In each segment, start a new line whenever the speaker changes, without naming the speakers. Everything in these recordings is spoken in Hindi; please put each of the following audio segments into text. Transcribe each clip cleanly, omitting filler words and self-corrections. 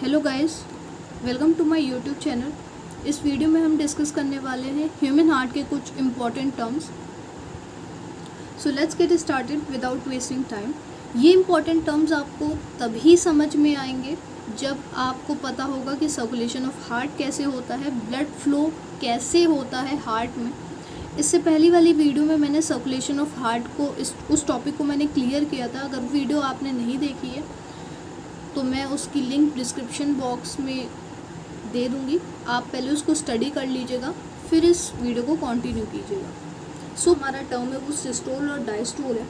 Hello guys, welcome to my YouTube channel. इस वीडियो में हम डिस्कस करने वाले हैं ह्यूमन हार्ट के कुछ important terms. So let's get started without wasting time. ये इम्पॉर्टेंट टर्म्स आपको तभी समझ में आएंगे जब आपको पता होगा कि सर्कुलेशन ऑफ हार्ट कैसे होता है, ब्लड फ्लो कैसे होता है हार्ट में। इससे पहली वाली वीडियो में मैंने सर्कुलेशन ऑफ हार्ट को उस टॉपिक को मैंने क्लियर किया था। अगर वीडियो आपने नहीं देखी है तो मैं उसकी लिंक डिस्क्रिप्शन बॉक्स में दे दूँगी, आप पहले उसको स्टडी कर लीजिएगा, फिर इस वीडियो को कंटिन्यू कीजिएगा। सो हमारा टर्म है वो सिस्टोल और डायस्टोल है।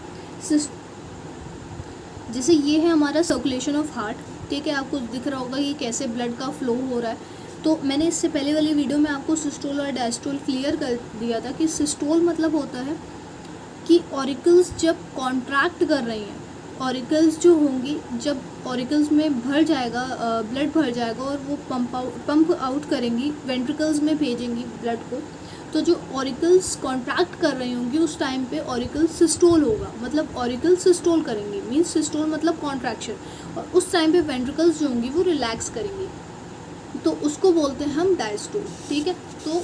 जैसे ये है हमारा सर्कुलेशन ऑफ हार्ट, ठीक है। आपको दिख रहा होगा कि कैसे ब्लड का फ्लो हो रहा है। तो मैंने इससे पहले वाली वीडियो में आपको सिस्टोल और डायस्टोल क्लियर कर दिया था कि सिस्टोल मतलब होता है कि ऑरिकल्स जब कॉन्ट्रैक्ट कर रही हैं, ऑरिकल्स जो होंगी जब ऑरिकल्स में भर जाएगा, ब्लड भर जाएगा और वो पंप आउट करेंगी, वेंट्रिकल्स में भेजेंगी ब्लड को। तो जो ऑरिकल्स कॉन्ट्रैक्ट कर रही होंगी उस टाइम पे ऑरिकल सिस्टोल होगा, मतलब ऑरिकल सिस्टोल करेंगी, मीन्स सिस्टोल मतलब कॉन्ट्रैक्शन। और उस टाइम पे वेंट्रिकल्स जो होंगी वो रिलैक्स करेंगी, तो उसको बोलते हैं हम डायस्टोल, ठीक है। तो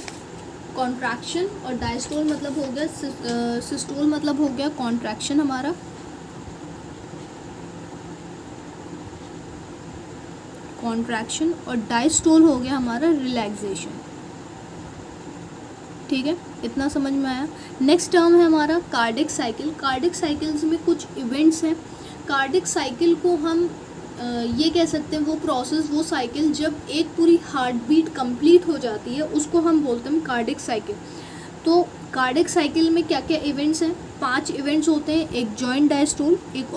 कॉन्ट्रैक्शन और डायस्टोल मतलब हो गया, सिस्टोल मतलब हो गया कॉन्ट्रैक्शन हमारा, कॉन्ट्रैक्शन, और डायस्टोल हो गया हमारा रिलैक्सेशन, ठीक है। इतना समझ में आया। नेक्स्ट टर्म है हमारा कार्डिक साइकिल। कार्डिक साइकिल्स में कुछ इवेंट्स हैं। कार्डिक साइकिल को हम ये कह सकते हैं वो प्रोसेस, वो साइकिल जब एक पूरी हार्ट बीट कंप्लीट हो जाती है उसको हम बोलते हैं कार्डिक साइकिल। तो कार्डिक साइकिल में क्या क्या इवेंट्स हैं? 5 इवेंट्स होते हैं। एक जॉइंट डायस्टोल, एक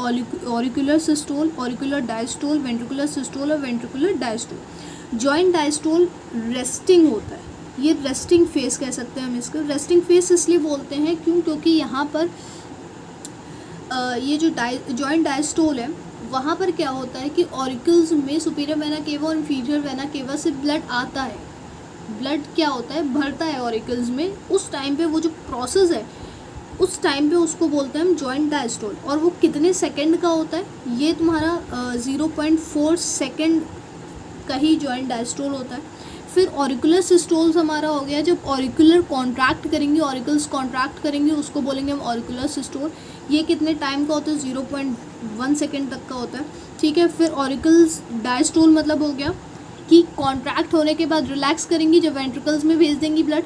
auricular systole, auricular diastole, ventricular systole और ventricular diastole. Joint diastole resting होता है, ये रेस्टिंग फेस कह सकते हैं हम इसको। रेस्टिंग फेस इसलिए बोलते हैं क्योंकि यहाँ पर ये जो जॉइंट डायस्टोल है वहाँ पर क्या होता है कि ऑरिकल्स में सुपीरियर वेना केवा और इंफीरियर वेना केवा से ब्लड आता है, ब्लड क्या होता है भरता है ऑरिकल्स में। उस टाइम पे वो जो प्रोसेस है उस टाइम पे उसको बोलते हैं हम जॉइंट डायस्टोल। और वो कितने सेकंड का होता है? ये तुम्हारा 0.4 सेकंड का ही जॉइंट डायस्टोल होता है। फिर ऑरिकुलर सिस्टोल्स हमारा हो गया, जब ऑरिकुलर कॉन्ट्रैक्ट करेंगे, ऑरिकल्स कॉन्ट्रैक्ट करेंगे, उसको बोलेंगे हम ऑरिकुलर सिस्टोल। ये कितने टाइम का होता है? 0.1 सेकेंड तक का होता है, ठीक है। फिर ऑरिकल्स डायस्टोल मतलब हो गया कि कॉन्ट्रैक्ट होने के बाद रिलैक्स करेंगी, जब वेंट्रिकल्स में भेज देंगी ब्लड,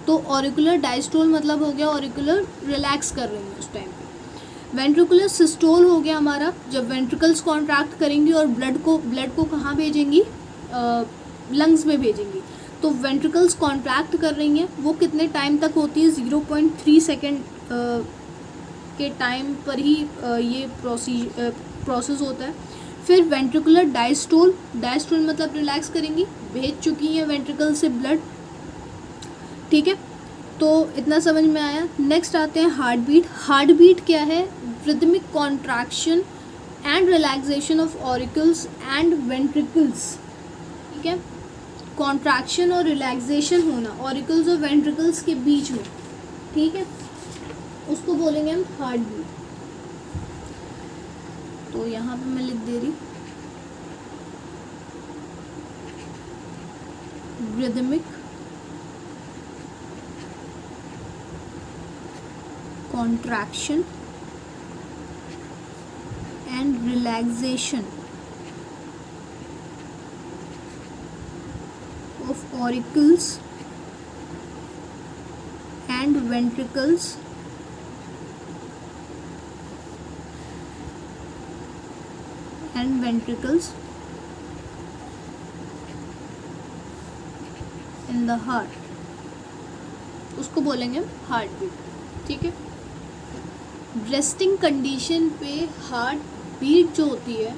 तो ऑरिकुलर डायस्टोल मतलब हो गया ऑरिकुलर रिलैक्स कर रही है उस टाइम पे। वेंट्रिकुलर सिस्टोल हो गया हमारा जब वेंट्रिकल्स कॉन्ट्रैक्ट करेंगी और ब्लड को कहाँ भेजेंगी? लंग्स में भेजेंगी। तो वेंट्रिकल्स कॉन्ट्रैक्ट कर रही हैं, वो कितने टाइम तक होती है? 0.3 सेकेंड के टाइम पर ही ये प्रोसेस होता है। फिर वेंट्रिकुलर डायस्टोल, डायस्टोल मतलब रिलैक्स करेंगी, भेज चुकी हैं वेंट्रिकल से ब्लड, ठीक है। तो इतना समझ में आया। नेक्स्ट आते हैं हार्ट बीट। हार्ट बीट क्या है? Rhythmic contraction and relaxation of auricles and ventricles, ठीक है। कॉन्ट्रैक्शन और रिलैक्सेशन होना ऑरिकल्स और वेंट्रिकल्स के बीच में, ठीक है, उसको बोलेंगे हम हार्ट बीट। तो यहाँ पे मैं लिख दे रही rhythmic contraction and relaxation of auricles and ventricles in the heart, उसको बोलेंगे हम हार्ट बीट, ठीक है। रेस्टिंग कंडीशन पे हार्ट बीट जो होती है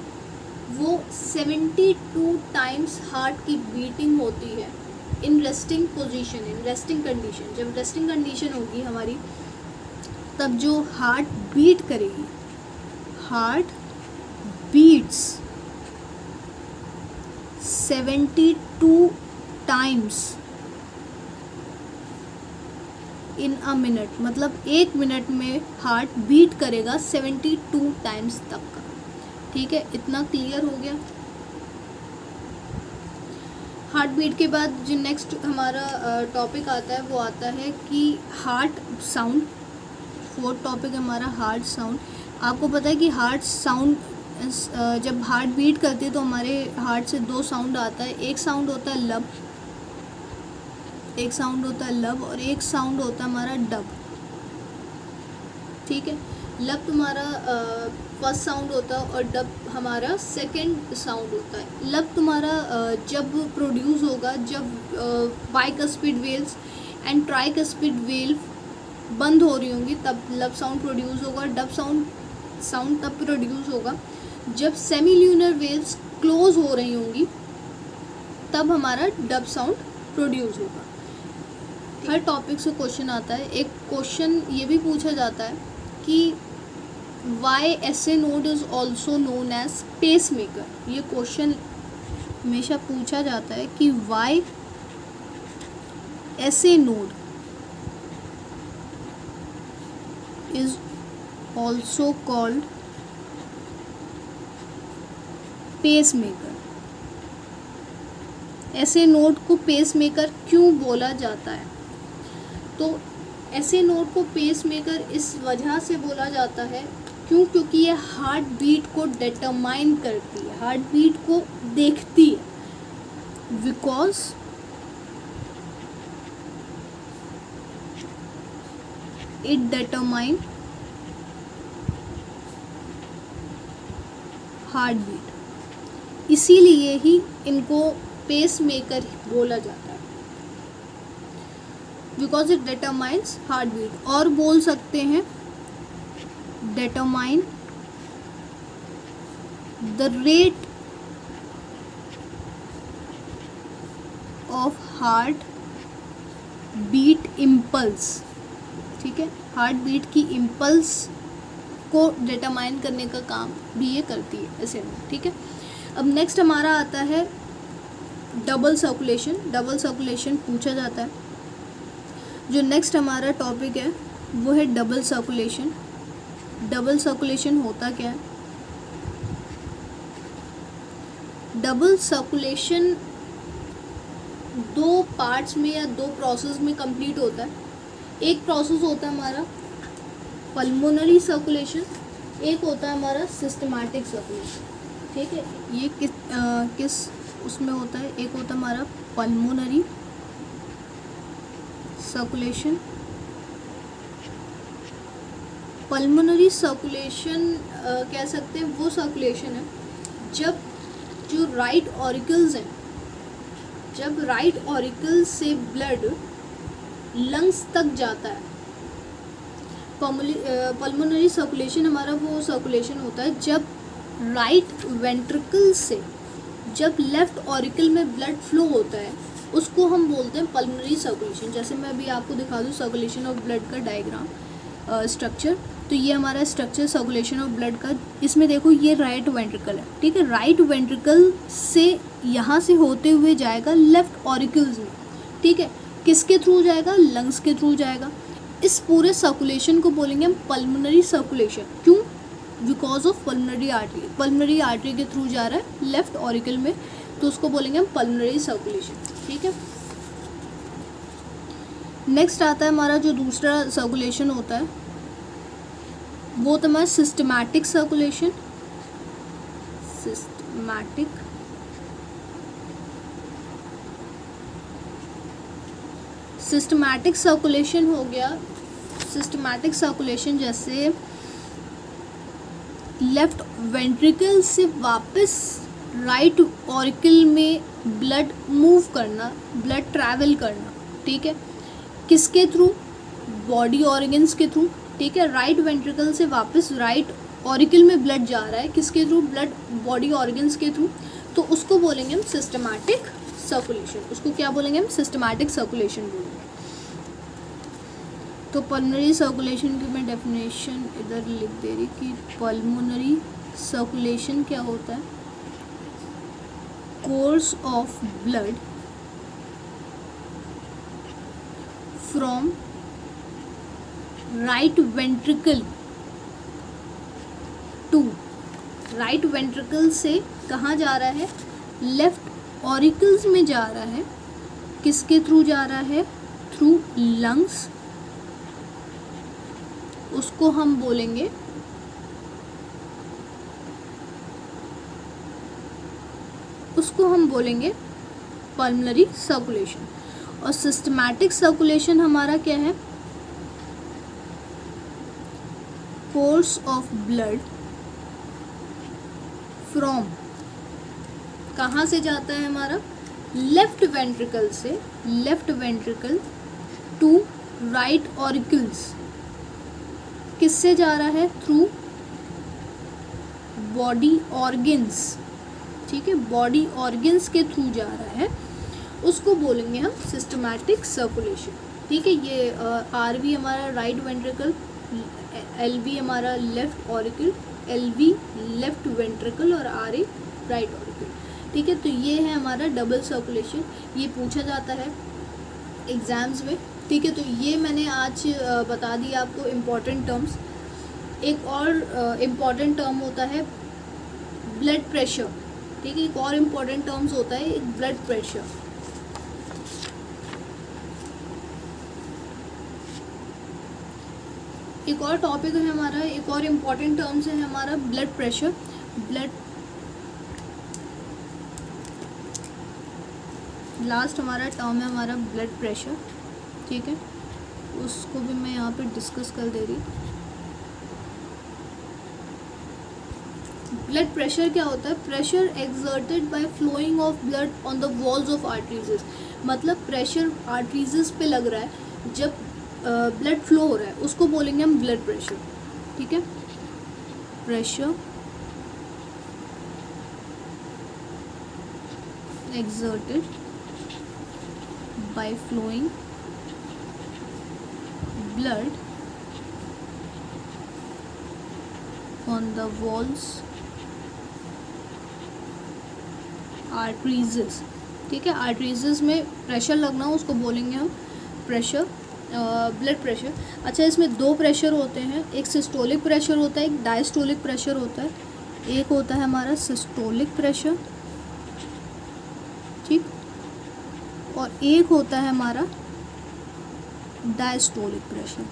वो 72 टाइम्स हार्ट की बीटिंग होती है in resting position, in resting condition. जब रेस्टिंग कंडीशन होगी हमारी तब जो हार्ट बीट करेगी, heart beats 72 times in a minute, मतलब 1 मिनट में हार्ट बीट करेगा 72 टाइम्स तक का, ठीक है। इतना क्लियर हो गया। हार्ट बीट के बाद जो नेक्स्ट हमारा टॉपिक आता है वो आता है कि हार्ट साउंड। फोर्थ टॉपिक हमारा हार्ट साउंड। आपको पता है कि हार्ट साउंड जब हार्ट बीट करती है तो हमारे हार्ट से दो साउंड आता है। एक साउंड होता है लब, एक साउंड होता है लब और एक साउंड होता है हमारा डब। ठीक है, लब तुम्हारा फर्स्ट साउंड होता है और डब हमारा सेकंड साउंड होता है। लब तुम्हारा जब प्रोड्यूस होगा जब bicuspid valves and tricuspid valve बंद हो रही होंगी तब लब साउंड प्रोड्यूस होगा। डब साउंड तब प्रोड्यूस होगा जब सेमील्यूनर वेव्स क्लोज हो रही होंगी, तब हमारा डब साउंड प्रोड्यूस होगा। हर टॉपिक से क्वेश्चन आता है। एक क्वेश्चन ये भी पूछा जाता है कि why SA node is also known as pacemaker. ये क्वेश्चन हमेशा पूछा जाता है कि why SA node is also called pacemaker. ऐसे नोड को पेस मेकर क्यों बोला जाता है? तो ऐसे नोड को पेस मेकर इस वजह से बोला जाता है क्योंकि ये हार्ट बीट को डिटरमाइन करती है, हार्ट बीट को देखती है। Because it determine heart beat, इसीलिए ही इनको पेस मेकर बोला जाता है, because it determines heart beat. और बोल सकते हैं determine the rate of heart beat impulse. ठीक है, हार्ट बीट की इम्पल्स को डिटरमाइन करने का काम भी ये करती है ऐसे में। ठीक है, अब नेक्स्ट हमारा आता है डबल सर्कुलेशन। डबल सर्कुलेशन पूछा जाता है। जो नेक्स्ट हमारा टॉपिक है वो है डबल सर्कुलेशन। डबल सर्कुलेशन होता क्या है? डबल सर्कुलेशन दो पार्ट्स में या दो प्रोसेस में कंप्लीट होता है। एक प्रोसेस होता है हमारा पल्मोनरी सर्कुलेशन, एक होता है हमारा सिस्टमैटिक सर्कुलेशन। ठीक है, ये किस उसमें होता है? एक होता है हमारा पल्मोनरी सर्कुलेशन। पल्मोनरी सर्कुलेशन कह सकते हैं वो सर्कुलेशन है जब जो राइट ऑरिकल्स हैं, जब राइट ऑरिकल से ब्लड लंग्स तक जाता है। पल्मोनरी सर्कुलेशन हमारा वो सर्कुलेशन होता है जब राइट वेंट्रिकल से जब लेफ्ट ऑरिकल में ब्लड फ्लो होता है, उसको हम बोलते हैं पल्मोनरी सर्कुलेशन। जैसे मैं अभी आपको दिखा दूँ सर्कुलेशन ऑफ ब्लड का डायग्राम स्ट्रक्चर, तो ये हमारा स्ट्रक्चर सर्कुलेशन ऑफ ब्लड का। इसमें देखो ये राइट वेंट्रिकल है। ठीक है, राइट वेंट्रिकल से यहाँ से होते हुए जाएगा लेफ्ट ऑरिकल्स में। ठीक है, किसके थ्रू जाएगा? लंग्स के थ्रू जाएगा। इस पूरे सर्कुलेशन को बोलेंगे हम पल्मोनरी सर्कुलेशन। क्यों? Because of pulmonary artery. Pulmonary artery के थ्रू जा रहा है लेफ्ट ऑरिकल में, तो उसको बोलेंगे हम पल्मोनरी सर्कुलेशन। ठीक है, नेक्स्ट आता है हमारा जो दूसरा सर्कुलेशन होता है वो तो हमारा सिस्टमैटिक सर्कुलेशन। सिस्टमैटिक सर्कुलेशन हो गया। सिस्टमैटिक सर्कुलेशन जैसे लेफ्ट वेंट्रिकल से वापस राइट ऑरिकल में ब्लड मूव करना, ब्लड ट्रैवल करना। ठीक है, किसके थ्रू? बॉडी ऑर्गन्स के थ्रू। ठीक है, राइट वेंट्रिकल से वापस राइट ऑरिकल में ब्लड जा रहा है, किसके थ्रू? ब्लड बॉडी ऑर्गन्स के थ्रू, तो उसको बोलेंगे हम सिस्टमैटिक सर्कुलेशन। उसको क्या बोलेंगे हम? सिस्टमैटिक सर्कुलेशन बोलेंगे। तो पल्मोनरी सर्कुलेशन की मैं डेफिनेशन इधर लिख दे रही कि पल्मोनरी सर्कुलेशन क्या होता है? Course of blood from right ventricle to, right ventricle से कहाँ जा रहा है? लेफ्ट ऑरिकल्स में जा रहा है, किसके थ्रू जा रहा है? थ्रू लंग्स, उसको हम बोलेंगे पल्मोनरी सर्कुलेशन। और सिस्टमैटिक सर्कुलेशन हमारा क्या है? कोर्स ऑफ ब्लड फ्रॉम, कहाँ से जाता है हमारा? लेफ्ट वेंट्रिकल से, left ventricle to right auricles, किससे जा रहा है? थ्रू बॉडी ऑर्गन्स, ठीक है, बॉडी ऑर्गन्स के थ्रू जा रहा है, उसको बोलेंगे हम सिस्टमैटिक सर्कुलेशन। ठीक है, ये आर वी हमारा राइट वेंट्रिकल, एल वी हमारा left auricle, L V left ventricle और आर ए राइट ऑरिकल। ठीक है, तो ये है हमारा डबल सर्कुलेशन, ये पूछा जाता है एग्ज़ाम्स में। ठीक है, तो ये मैंने आज बता दिया आपको इम्पॉर्टेंट टर्म्स। एक और इम्पॉर्टेंट टर्म होता है ब्लड प्रेशर। ठीक है, एक और इम्पॉर्टेंट टर्म्स होता है ब्लड प्रेशर। एक और टॉपिक है हमारा, एक और इम्पॉर्टेंट टर्म्स है हमारा ब्लड प्रेशर। लास्ट हमारा टर्म है हमारा ब्लड प्रेशर। ठीक है, उसको भी मैं यहाँ पे डिस्कस कर दे रही। ब्लड प्रेशर क्या होता है? Pressure exerted by flowing of blood on the walls of arteries. मतलब प्रेशर आर्टरीज पे लग रहा है जब ब्लड फ्लो हो रहा है, उसको बोलेंगे हम ब्लड प्रेशर। ठीक है, pressure exerted by flowing blood on the walls arteries. ठीक है, आर्टरीज में प्रेशर लगना उसको बोलेंगे हम प्रेशर, ब्लड प्रेशर। अच्छा, इसमें दो प्रेशर होते हैं, एक सिस्टोलिक प्रेशर होता है, एक डायस्टोलिक प्रेशर होता है। एक होता है हमारा सिस्टोलिक प्रेशर, ठीक, और एक होता है हमारा डायस्टोलिक प्रेशर।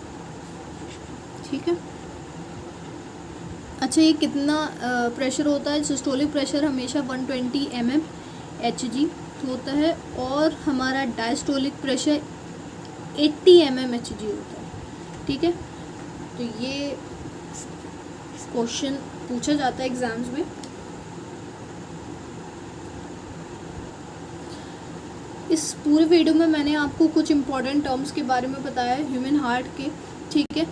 ठीक है, अच्छा, ये कितना प्रेशर होता है? सिस्टोलिक प्रेशर हमेशा 120 mm Hg होता है, और हमारा डायस्टोलिक प्रेशर 80 mm Hg होता है। ठीक है, तो ये क्वेश्चन पूछा जाता है एग्जाम्स में। इस पूरे वीडियो में मैंने आपको कुछ इम्पॉर्टेंट टर्म्स के बारे में बताया है ह्यूमन हार्ट के। ठीक है,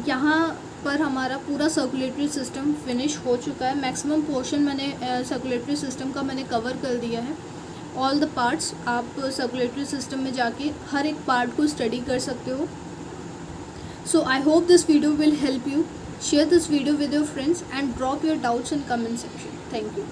यहाँ पर हमारा पूरा सर्कुलेटरी सिस्टम फिनिश हो चुका है। मैक्सिमम पोर्शन मैंने सर्कुलेटरी सिस्टम का मैंने कवर कर दिया है। ऑल द पार्ट्स, आप सर्कुलेटरी सिस्टम में जाके हर एक पार्ट को स्टडी कर सकते हो। So I hope this video will help you. Share this video with your friends and drop your doubts in comment section. Thank you.